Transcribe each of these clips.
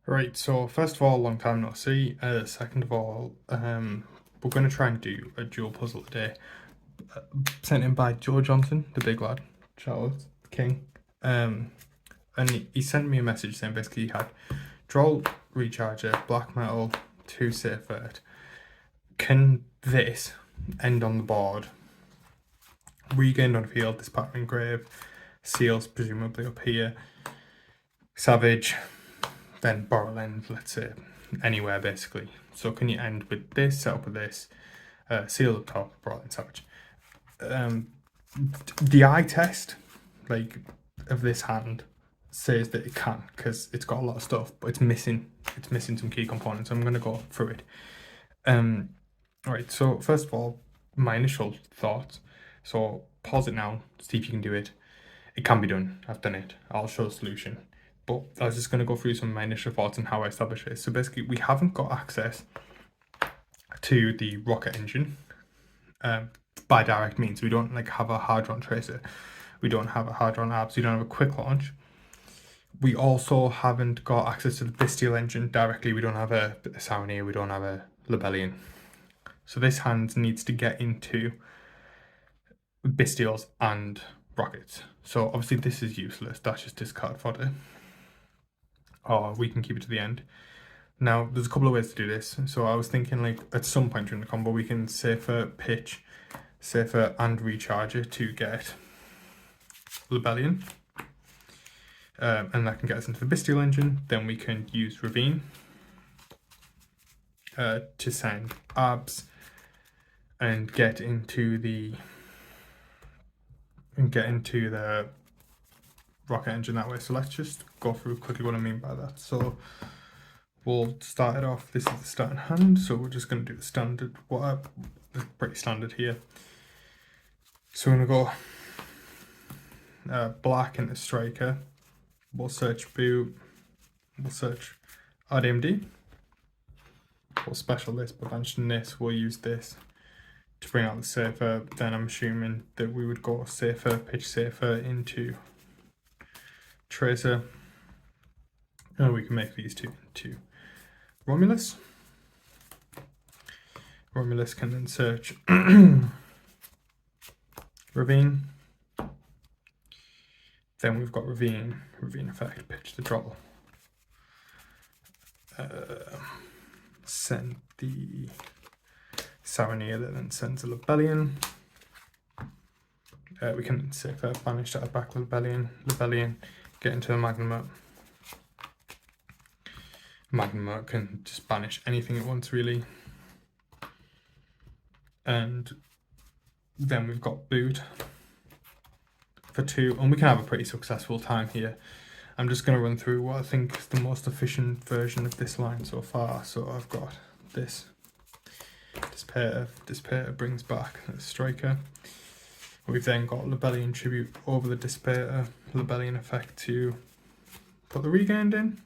Right, so first of all, long time no see. Second of all, we're going to try and do a dual puzzle today. Sent in by Joe Johnson, the big lad. Shout out, King. And he sent me a message saying basically he had Duel, Recharger, Black Metal, 2 Safe Vert. Can this end on the board? Regained on field, this pattern engrave, seals presumably up here. Savage, then borrow end, let's say, anywhere basically. So can you end with this, set up with this, seal up top, borrow end, savage. The eye test, like, of this hand says that it can, because it's got a lot of stuff, but it's missing some key components. I'm going to go through it. Right, so first of all, my initial thoughts. So pause it now, see if you can do it. It can be done. I've done it. I'll show the solution. But I was just going to go through some of my initial thoughts on how I establish this. So basically, we haven't got access to the rocket engine by direct means. We don't have a hard-run tracer. We don't have a hard-run apps. We don't have a quick launch. We also haven't got access to the Bestial engine directly. We don't have a Sauronir. We don't have a Libellion. So this hand needs to get into Bestials and rockets. So obviously this is useless. That's just discard fodder. Or we can keep it to the end. Now, there's a couple of ways to do this. So I was thinking, like, at some point during the combo, we can safer pitch, safer and recharger to get Libellion. And that can get us into the Bestial engine. Then we can use Ravine to send Abs and get into the rocket engine that way. So let's just go through quickly what I mean by that. So we'll start it off. This is the starting hand, so we're just going to do the standard. It's pretty standard here. So we're going to go black into striker. We'll search boot. We'll search RDMD. We'll special this, but mention this. We'll use this to bring out the safer. Then I'm assuming that we would go safer, pitch safer into tracer. And we can make these two into Romulus. Romulus can then search Ravine. Then we've got Ravine effect, pitch the Droll. Send the Sauronir that then sends a Libellion. We can safer banish that back Libellion, get into the Magnum. Magnum can just banish anything it wants really. And then we've got boot for 2, and we can have a pretty successful time here. I'm just going to run through what I think is the most efficient version of this line so far. So I've got this Dissipator brings back a striker. We've then got Libellion tribute over the Dissipator, Libellion effect to put the regained in.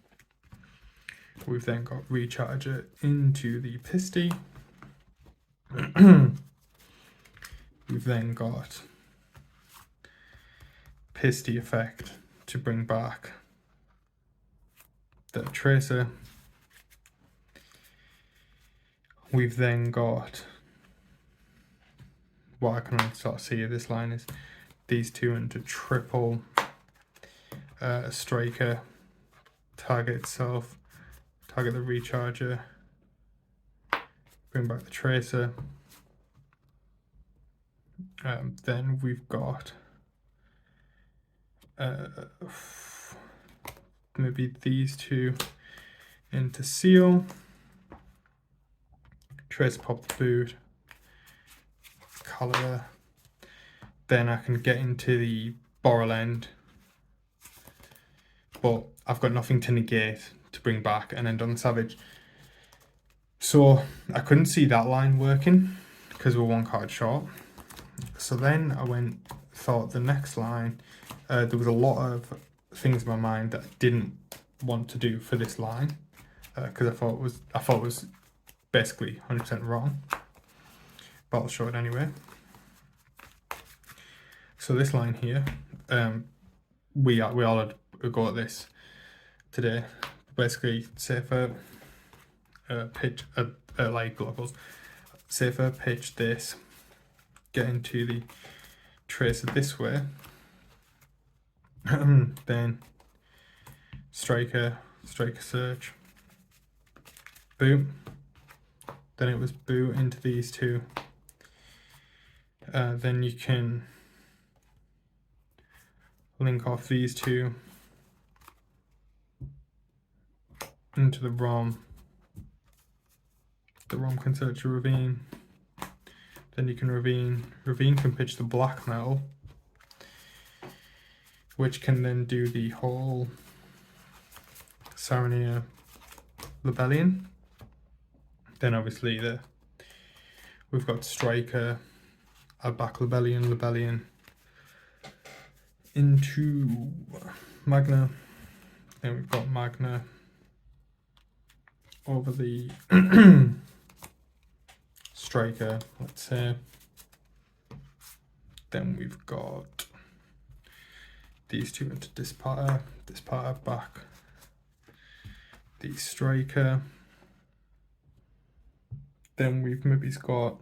We've then got Recharger into the Pisty. We've then got Pisty effect to bring back the Tracer. We've then got, what I can only sort of see of this line is these two into triple striker, target itself, target the Recharger, bring back the Tracer. Then we've got maybe these two into seal, Tracer pop the boot, color. Then I can get into the borrow end, but I've got nothing to negate to bring back and end on the savage. So I couldn't see that line working because we're 1 card short. So then I thought the next line, there was a lot of things in my mind that I didn't want to do for this line because I thought it was basically 100% wrong, but I'll show it anyway. So this line here, we all had a go at this today. basically, say for pitch like locals, say for pitch this, get into the tracer this way, then striker search, boot, then it was boot into these two, then you can link off these two into the ROM. The ROM can search a ravine, then you can ravine can pitch the black metal, which can then do the whole Sarnia Libellion. Then obviously we've got striker, add back Libellion into Magna. Then we've got Magna over the striker, let's say. Then we've got these two into Disparter back the striker. Then we've maybe got,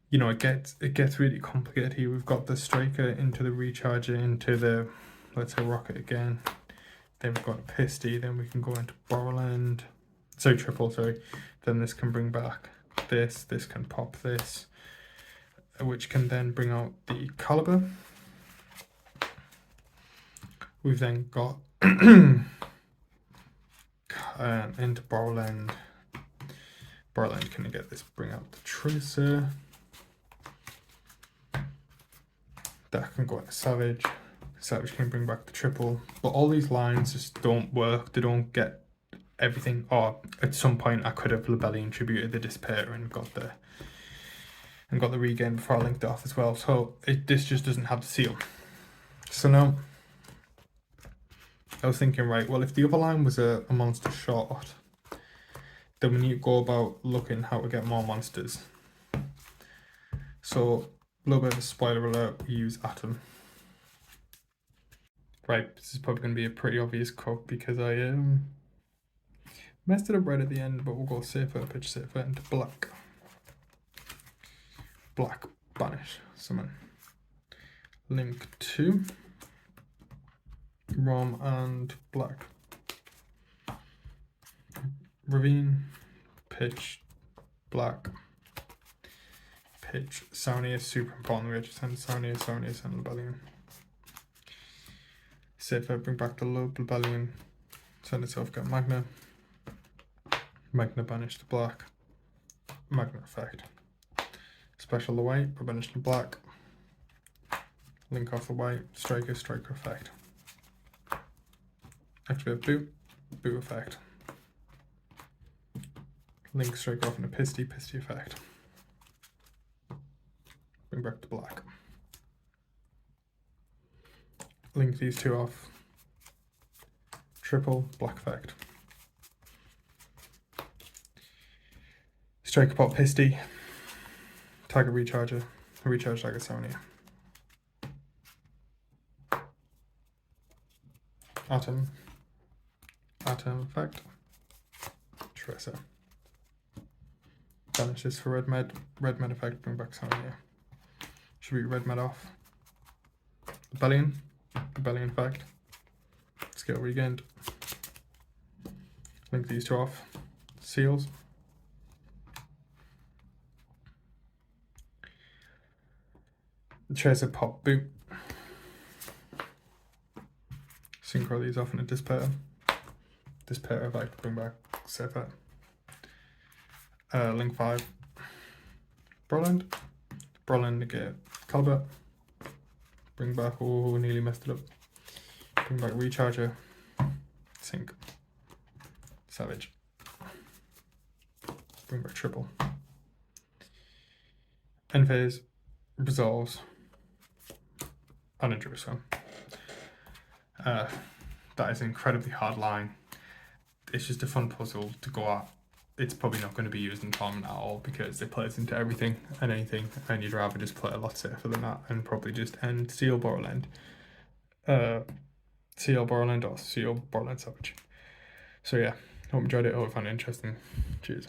you know, it gets really complicated here. We've got the striker into the recharger, into the, let's say, rocket again. Then we've got a pisty, then we can go into Borland. Triple. Then this can bring back this can pop this, which can then bring out the caliber. We've then got into Borland. Borland can get this, bring out the tracer. That can go into Savage. Savage can bring back the triple. But all these lines just don't work. They don't get everything. Or at some point I could have Libellion tributed the Despair and got the regain before I linked it off as well. So this just doesn't have the seal. So now I was thinking, right, well, if the other line was a monster short, then we need to go about looking how to get more monsters. So a little bit of a spoiler alert, we use Atom. Right, this is probably going to be a pretty obvious cut because I messed it up right at the end, but we'll go safer, pitch safer into black. Black, banish, summon. Link 2. ROM and black. Ravine, pitch, black. Pitch, Sarnia, super important. We just send Sarnia, send Libellion. Safer, bring back the Libellion. Send itself, get Magna. Magna, banish the black. Magna effect. Special the white, banish the black. Link off the white, striker effect. Activate boot effect. Link striker off in a pisty effect. Bring back the black. Link these two off. Triple, black effect. Striker pop pisty. Target recharger. Recharge target Sarnia. Atom effect. Tracer. Banish this for red med effect, bring back Sarnia. Should be red med off. Libellion effect. Skill regained. Link these two off. Seals. Tracer pop boot. Synchro these off in a Despair. Despair effect, bring back Safer. Link 5. Borland negate Caliber. Bring back, oh, nearly messed it up. Bring back Recharger. Sync. Savage. Bring back Triple. End phase. Resolves. And a Jerusalem. That is an incredibly hard line. It's just a fun puzzle to go at. It's probably not going to be used in tournament at all because it plays into everything and anything, and you'd rather just play a lot safer than that and probably just end Seal Borland. see your Borderland or see your Borderland Savage. So yeah, hope you enjoyed it. Hope you found it interesting. Cheers.